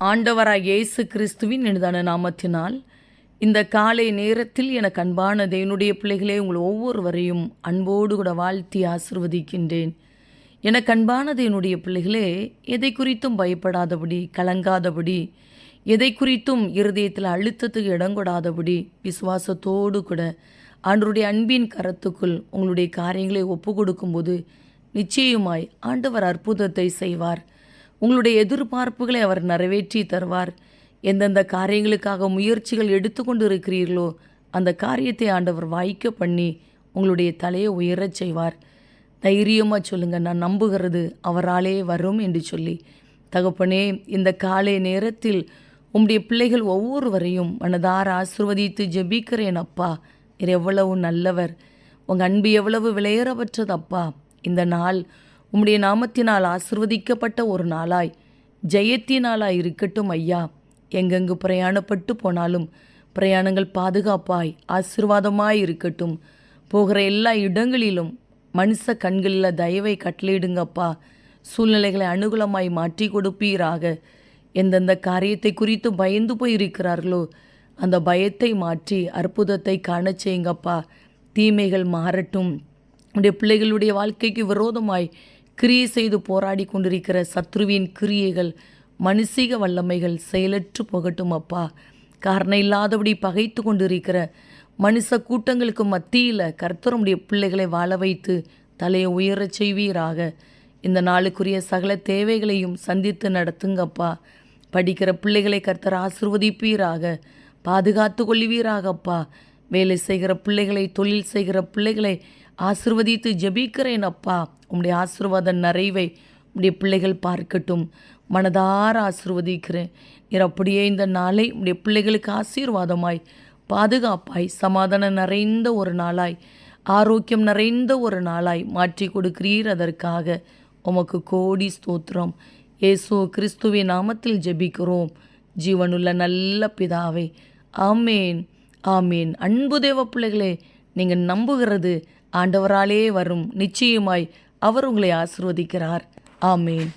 ஆண்டவராய் இயேசு கிறிஸ்துவின் இனிதான நாமத்தினால் இந்த காலை நேரத்தில் எனக்கு அன்பான தேவனுடைய பிள்ளைகளே, உங்கள் ஒவ்வொருவரையும் அன்போடு கூட வாழ்த்தி ஆசிர்வதிக்கின்றேன். எனக்கு அன்பான தேவனுடைய பிள்ளைகளே, எதை குறித்தும் பயப்படாதபடி, கலங்காதபடி, எதை குறித்தும் இருதயத்தில் அழுத்தத்துக்கு இடங்கொடாதபடி, விசுவாசத்தோடு கூட ஆண்டவருடைய அன்பின் கரத்துக்குள் உங்களுடைய காரியங்களை ஒப்பு கொடுக்கும்போது நிச்சயமாய் ஆண்டவர் அற்புதத்தை செய்வார். உங்களுடைய எதிர்பார்ப்புகளை அவர் நிறைவேற்றி தருவார். எந்தெந்த காரியங்களுக்காக முயற்சிகள் எடுத்துக்கொண்டு இருக்கிறீர்களோ அந்த காரியத்தை ஆண்டவர் வாய்க்க பண்ணி உங்களுடைய தலையை உயரச் செய்வார். தைரியமாக சொல்லுங்கள், நான் நம்புகிறது அவராலே வரும் என்று சொல்லி. தகப்பனே, இந்த காலை நேரத்தில் உம்முடைய பிள்ளைகள் ஒவ்வொருவரையும் மனதார ஆசிர்வதித்து ஜெபிக்கிறேன். அப்பா, இது எவ்வளவு நல்லவர், உங்கள் அன்பு எவ்வளவு விலையேறப்பட்டது அப்பா. இந்த நாள் உம்முடைய நாமத்தினால் ஆசிர்வதிக்கப்பட்ட ஒரு நாளாய், ஜெயத்தினாலாய் இருக்கட்டும் ஐயா. எங்கெங்கு பிரயாணப்பட்டு போனாலும் பிரயாணங்கள் பாதுகாப்பாய் ஆசீர்வாதமாய் இருக்கட்டும். போகிற எல்லா இடங்களிலும் மனுஷ கண்களில் தயவை கட்டளையிடுங்கப்பா. சூழ்நிலைகளை அனுகூலமாய் மாற்றி கொடுப்பீராக. எந்தெந்த காரியத்தை குறித்து பயந்து போயிருக்கிறார்களோ அந்த பயத்தை மாற்றி அற்புதத்தை காண செய்யுங்கப்பா. தீமைகள் மாறட்டும். உடைய பிள்ளைகளுடைய வாழ்க்கைக்கு விரோதமாய் கிரியை செய்து போராடி கொண்டிருக்கிற சத்ருவின் கிரியைகள், மனுஷீக வல்லமைகள் செயலற்று போகட்டும் அப்பா. காரணம் இல்லாதபடி பகைத்து கொண்டிருக்கிற மனுஷ கூட்டங்களுக்கு மத்தியில் கர்த்தருடைய பிள்ளைகளை வாழ வைத்து தலையை உயரச் செய்வீராக. இந்த நாளுக்குரிய சகல தேவைகளையும் சந்தித்து நடத்துங்கப்பா. படிக்கிற பிள்ளைகளை கர்த்தர் ஆசிர்வதிப்பீராக, பாதுகாத்து கொள்வீராகப்பா. வேலை செய்கிற பிள்ளைகளை, தொழில் செய்கிற பிள்ளைகளை ஆசிர்வதித்து ஜெபிக்கிறேன் அப்பா. உம்முடைய ஆசீர்வாத நிறைவை உம்முடைய பிள்ளைகள் பார்க்கட்டும். மனதார ஆசீர்வதிக்கிறேன். நீர் அப்படியே இந்த நாளை உம்முடைய பிள்ளைகளுக்கு ஆசீர்வாதமாய், பாதுகாப்பாய், சமாதானம் நிறைந்த ஒரு நாளாய், ஆரோக்கியம் நிறைந்த ஒரு நாளாய் மாற்றி கொடுக்கிறீர். அதற்காக உமக்கு கோடி ஸ்தோத்திரம். இயேசு கிறிஸ்துவின் நாமத்தில் ஜெபிக்கிறோம் ஜீவனுள்ள நல்ல பிதாவே, ஆமேன், ஆமேன். அன்பு தேவ பிள்ளைகளே, நீங்கள் நம்புகிறது ஆண்டவராலே வரும். நிச்சயமாய் அவர் உங்களை ஆசீர்வதிக்கிறார். ஆமேன்.